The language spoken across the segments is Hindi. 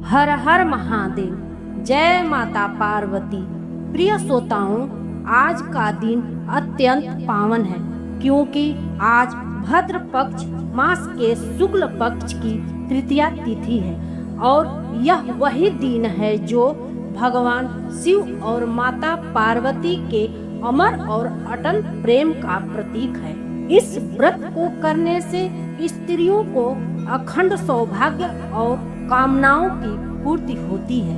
हर हर महादेव। जय माता पार्वती। प्रिय श्रोताओं, आज का दिन अत्यंत पावन है क्योंकि आज भद्र पक्ष मास के शुक्ल पक्ष की तृतीया तिथि है और यह वही दिन है जो भगवान शिव और माता पार्वती के अमर और अटल प्रेम का प्रतीक है। इस व्रत को करने से स्त्रियों को अखंड सौभाग्य और कामनाओं की पूर्ति होती है।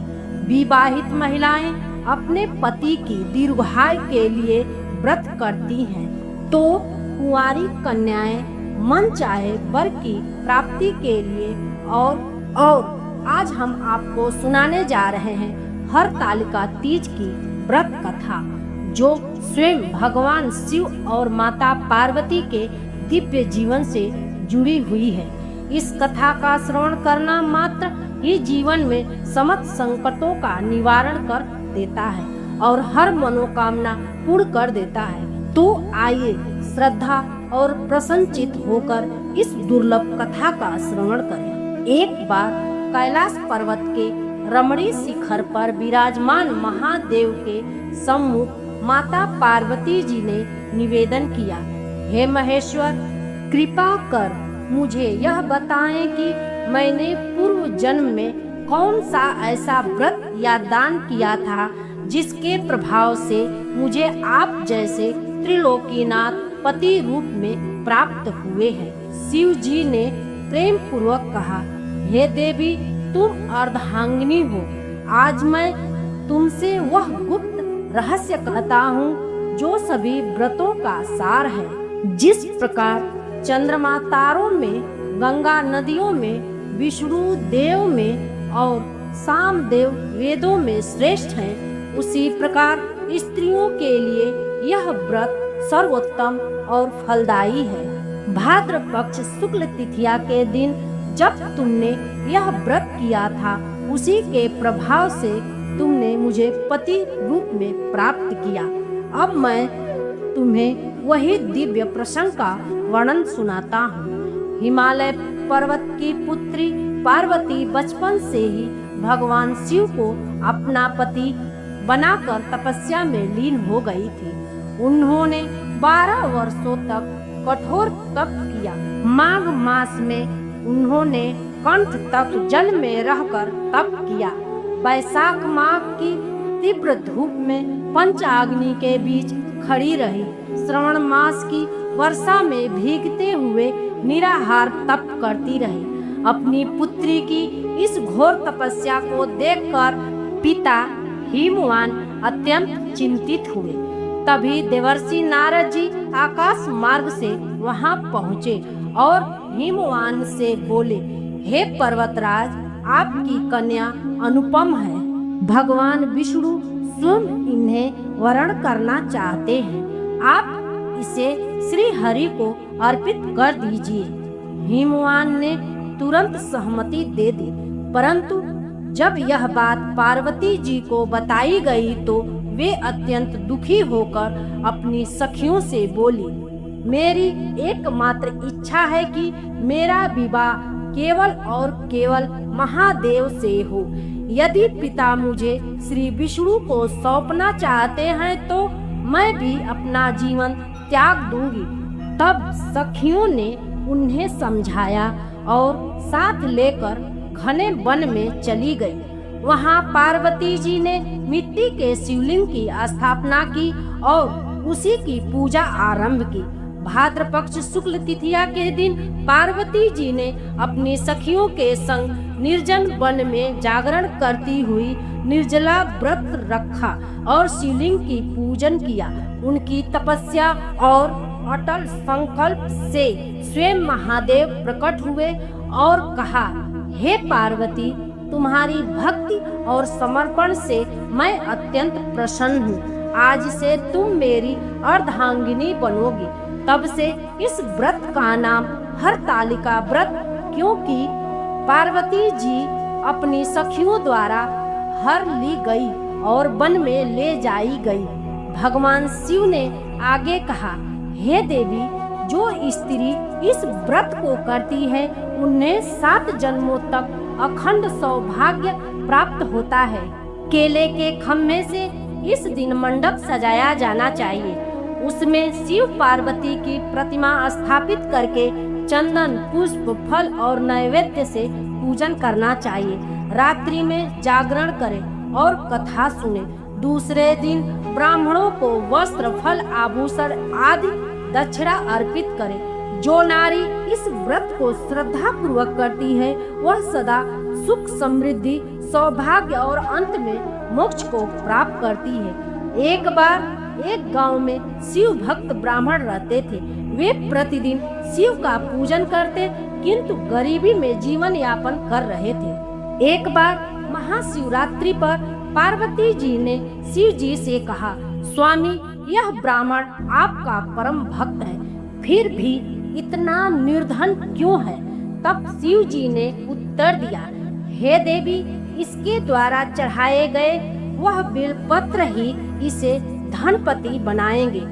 विवाहित महिलाएं अपने पति की दीर्घायु के लिए व्रत करती हैं, तो कुंवारी कन्याएं मन चाहे वर की प्राप्ति के लिए और आज हम आपको सुनाने जा रहे हैं हरतालिका तीज की व्रत कथा, जो स्वयं भगवान शिव और माता पार्वती के दिव्य जीवन से जुड़ी हुई है। इस कथा का श्रवण करना मात्र ही जीवन में समस्त संकटों का निवारण कर देता है और हर मनोकामना पूर्ण कर देता है। तो आइए श्रद्धा और प्रसन्नचित होकर इस दुर्लभ कथा का श्रवण करें। एक बार कैलाश पर्वत के रमणी शिखर पर विराजमान महादेव के सम्मुख माता पार्वती जी ने निवेदन किया, हे महेश्वर, कृपा कर मुझे यह बताएं कि मैंने पूर्व जन्म में कौन सा ऐसा व्रत या दान किया था जिसके प्रभाव से मुझे आप जैसे त्रिलोकीनाथ पति रूप में प्राप्त हुए हैं। शिव जी ने प्रेम पूर्वक कहा, हे देवी, तुम अर्धांगिनी हो। आज मैं तुमसे वह गुप्त रहस्य कहता हूँ जो सभी व्रतों का सार है। जिस प्रकार चंद्रमा तारों में, गंगा नदियों में, विष्णु देव में और साम देव वेदों में श्रेष्ठ हैं, उसी प्रकार स्त्रियों के लिए यह व्रत सर्वोत्तम और फलदायी है। भाद्र पक्ष शुक्ल तिथिया के दिन जब तुमने यह व्रत किया था, उसी के प्रभाव से तुमने मुझे पति रूप में प्राप्त किया। अब मैं तुम्हें वही दिव्य प्रसंग का वर्णन सुनाता हूँ। हिमालय पर्वत की पुत्री पार्वती बचपन से ही भगवान शिव को अपना पति बनाकर तपस्या में लीन हो गई थी। उन्होंने 12 वर्षों तक कठोर तप किया। माघ मास में उन्होंने कंठ तक जल में रहकर तप किया। वैशाख माह की तीव्र धूप में पंचाग्नि के बीच खड़ी रही। श्रवण मास की वर्षा में भीगते हुए निराहार तप करती रही। अपनी पुत्री की इस घोर तपस्या को देखकर पिता हिमवान अत्यंत चिंतित हुए। तभी देवर्षि नारद जी आकाश मार्ग से वहां पहुँचे और हिमवान से बोले, हे पर्वतराज, आपकी कन्या अनुपम है। भगवान विष्णु स्वयं इन्हें वरण करना चाहते हैं। आप इसे श्री हरि को अर्पित कर दीजिए। हिमवान ने तुरंत सहमति दे दी, परंतु जब यह बात पार्वती जी को बताई गई तो वे अत्यंत दुखी होकर अपनी सखियों से बोली, मेरी एकमात्र इच्छा है कि मेरा विवाह केवल और केवल महादेव से हो। यदि पिता मुझे श्री विष्णु को सौंपना चाहते हैं तो मैं भी अपना जीवन त्याग दूंगी। तब सखियों ने उन्हें समझाया और साथ लेकर घने वन में चली गई। वहां पार्वती जी ने मिट्टी के शिवलिंग की स्थापना की और उसी की पूजा आरंभ की। भाद्र पक्ष शुक्ल तिथिया के दिन पार्वती जी ने अपनी सखियों के संग निर्जन वन में जागरण करती हुई निर्जला व्रत रखा और शिवलिंग की पूजन किया। उनकी तपस्या और अटल संकल्प से स्वयं महादेव प्रकट हुए और कहा, हे पार्वती, तुम्हारी भक्ति और समर्पण से मैं अत्यंत प्रसन्न हूँ। आज से तुम मेरी अर्धांगिनी बनोगी। तब से इस व्रत का नाम हरतालिका व्रत, क्योंकि पार्वती जी अपनी सखियों द्वारा हर ली गई और वन में ले जाई गई। भगवान शिव ने आगे कहा, हे देवी, जो स्त्री इस व्रत को करती है उन्हें 7 जन्मों तक अखंड सौभाग्य प्राप्त होता है। केले के खम्भे से इस दिन मंडप सजाया जाना चाहिए। उसमें शिव पार्वती की प्रतिमा स्थापित करके चंदन, पुष्प, फल और नैवेद्य से पूजन करना चाहिए। रात्रि में जागरण करें और कथा सुने। दूसरे दिन ब्राह्मणों को वस्त्र, फल, आभूषण आदि दक्षिणा अर्पित करें। जो नारी इस व्रत को श्रद्धा पूर्वक करती है वह सदा सुख, समृद्धि, सौभाग्य और अंत में मोक्ष को प्राप्त करती है। एक बार एक गांव में शिव भक्त ब्राह्मण रहते थे। वे प्रतिदिन शिव का पूजन करते किंतु गरीबी में जीवन यापन कर रहे थे। एक बार महाशिवरात्रि पर पार्वती जी ने शिव जी से कहा, स्वामी, यह ब्राह्मण आपका परम भक्त है, फिर भी इतना निर्धन क्यों है? तब शिव जी ने उत्तर दिया, हे देवी, इसके द्वारा चढ़ाए गए वह बेलपत्र ही इसे धनपति बनाएंगे।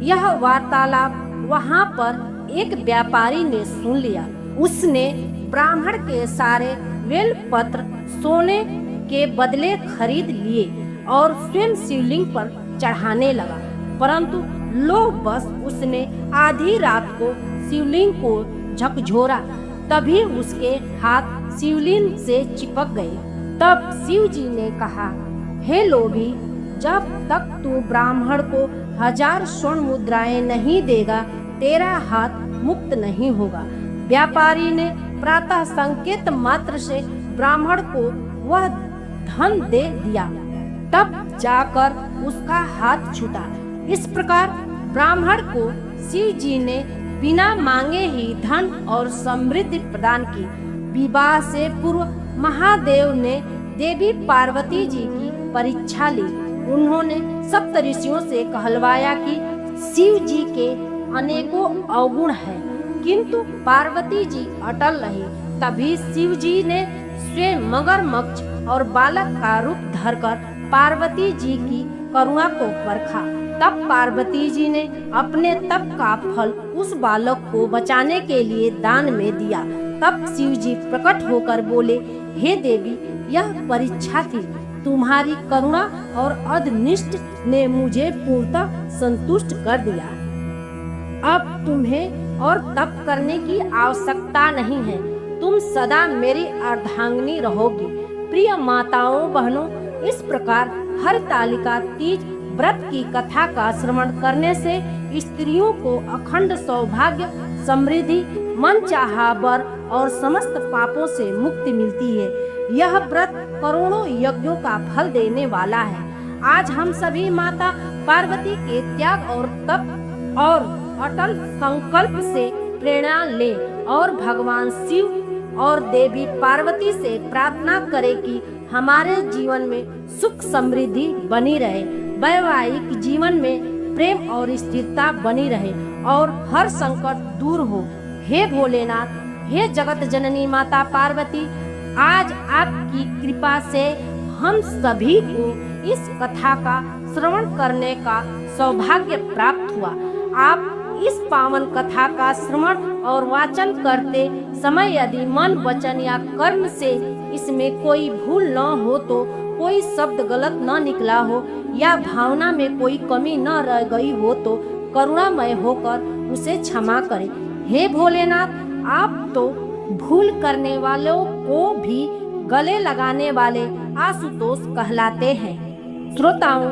यह वार्तालाप वहाँ पर एक व्यापारी ने सुन लिया। उसने ब्राह्मण के सारे बेलपत्र सोने के बदले खरीद लिए और स्वयं शिवलिंग पर चढ़ाने लगा। परंतु लोभवश उसने आधी रात को शिवलिंग को झकझोरा, तभी उसके हाथ शिवलिंग से चिपक गए। तब शिव जी ने कहा, हे लोभी, जब तक तू ब्राह्मण को 1000 स्वर्ण मुद्राएं नहीं देगा, तेरा हाथ मुक्त नहीं होगा। व्यापारी ने प्रातः संकेत मात्र से ब्राह्मण को वह धन दे दिया, तब जाकर उसका हाथ छूटा। इस प्रकार ब्राह्मण को शिव जी ने बिना मांगे ही धन और समृद्धि प्रदान की। विवाह से पूर्व महादेव ने देवी पार्वती जी की परीक्षा ली। उन्होंने सप्त ऋषियों से कहलवाया कि शिव जी के अनेकों अवगुण हैं, किंतु पार्वती जी अटल रही। तभी शिव जी ने स्वयं मगरमच्छ और बालक का रूप धरकर पार्वती जी की करुणा को परखा। तब पार्वती जी ने अपने तप का फल उस बालक को बचाने के लिए दान में दिया। तब शिव जी प्रकट होकर बोले, हे देवी, यह परीक्षा थी। तुम्हारी करुणा और अदनिष्ट ने मुझे पूर्णतः संतुष्ट कर दिया। अब तुम्हें और तप करने की आवश्यकता नहीं है। तुम सदा मेरी अर्धांगिनी रहोगी। प्रिय माताओं, बहनों, इस प्रकार हरतालिका तीज व्रत की कथा का श्रवण करने से स्त्रियों को अखंड सौभाग्य, समृद्धि, मनचाहा वर और समस्त पापों से मुक्ति मिलती है। यह व्रत करोड़ों यज्ञों का फल देने वाला है। आज हम सभी माता पार्वती के त्याग और तप और अटल संकल्प से प्रेरणा लें और भगवान शिव और देवी पार्वती से प्रार्थना करें कि हमारे जीवन में सुख समृद्धि बनी रहे, वैवाहिक जीवन में प्रेम और स्थिरता बनी रहे और हर संकट दूर हो। हे भोलेनाथ, हे जगत जननी माता पार्वती, आज आपकी कृपा से हम सभी को इस कथा का श्रवण करने का सौभाग्य प्राप्त हुआ। आप इस पावन कथा का श्रवण और वाचन करते समय यदि मन, वचन या कर्म से इसमें कोई भूल न हो, तो कोई शब्द गलत न निकला हो या भावना में कोई कमी न रह गई हो, तो करुणामय होकर उसे क्षमा करें। हे भोलेनाथ, आप तो भूल करने वालों को भी गले लगाने वाले आशुतोष कहलाते हैं। श्रोताओं,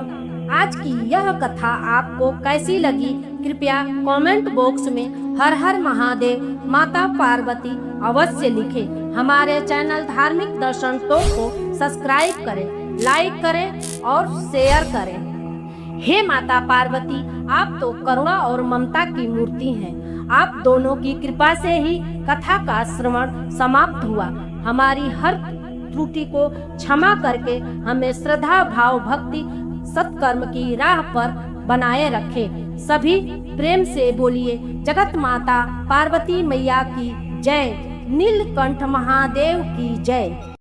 आज की यह कथा आपको कैसी लगी? कृपया कमेंट बॉक्स में हर हर महादेव माता पार्वती अवश्य लिखें। हमारे चैनल धार्मिक दर्शन तो को सब्सक्राइब करें, लाइक करें और शेयर करें। हे माता पार्वती, आप तो करुणा और ममता की मूर्ति हैं। आप दोनों की कृपा से ही कथा का श्रवण समाप्त हुआ। हमारी हर त्रुटि को क्षमा करके हमें श्रद्धा, भाव, भक्ति, सत्कर्म की राह पर बनाए रखे। सभी प्रेम से बोलिए, जगत माता पार्वती मैया की जय, नीलकंठ महादेव की जय।